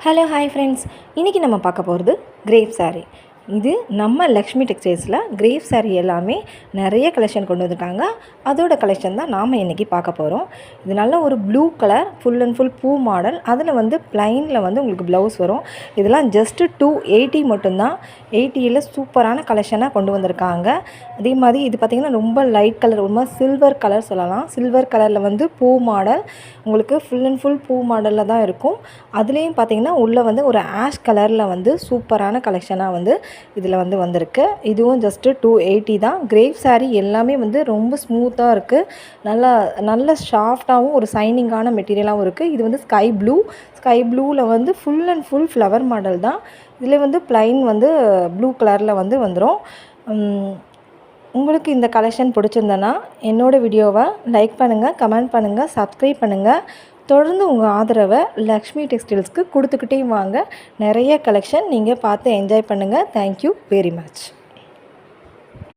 Hello hi friends, இன்றைக்கி நம்ம பார்க்க போகிறது கிரேப் சாரீ. இது நம்ம லக்ஷ்மி டெக்ஸ்டைல்ஸில் கிரேப் சாரீ எல்லாமே நிறைய கலெக்ஷன் கொண்டு வந்துட்டாங்க. அதோட கலெக்ஷன் தான் நாம் இன்றைக்கி பார்க்க போகிறோம். இது நல்ல ஒரு blue colour full and full பூ மாடல். அதில் வந்து ப்ளைனில் வந்து உங்களுக்கு ப்ளவுஸ் வரும். இதெல்லாம் ஜஸ்ட்டு 280 மட்டும்தான். 80யில் சூப்பரான கலெக்ஷனாக கொண்டு வந்திருக்காங்க. அதே மாதிரி இது பார்த்திங்கன்னா ரொம்ப லைட் கலர், ஒரு மாதிரி சில்வர் கலர் சொல்லலாம். சில்வர் கலரில் வந்து பூ மாடல் உங்களுக்கு ஃபுல் அண்ட் ஃபுல் பூ மாடலில் தான் இருக்கும். அதுலேயும் பார்த்திங்கன்னா உள்ளே வந்து ஒரு ஆஷ் கலரில் வந்து சூப்பரான கலெக்ஷனாக வந்து இதில் வந்து வந்திருக்கு. இதுவும் ஜஸ்ட்டு 280 தான். கிரேப் சாரீ எல்லாமே வந்து ரொம்ப ஸ்மூத்தாக இருக்குது. நல்ல சாஃப்டாகவும் ஒரு சைனிங்கான மெட்டீரியலாகவும் இருக்குது. இது வந்து ஸ்கை ப்ளூவில் வந்து full and full flower model தான். இதில் வந்து ப்ளைன் வந்து ப்ளூ கலரில் வந்து வந்துடும். உங்களுக்கு இந்த கலெக்ஷன் பிடிச்சிருந்தனா என்னோடய வீடியோவை லைக் பண்ணுங்கள், கமெண்ட் பண்ணுங்கள், சப்ஸ்கிரைப் பண்ணுங்கள். தொடர்ந்து உங்கள் ஆதரவை லக்ஷ்மி டெக்ஸ்டைல்ஸ்க்கு கொடுத்துக்கிட்டே வாங்க. நிறைய கலெக்ஷன் நீங்கள் பார்த்து என்ஜாய் பண்ணுங்கள். Thank you very much.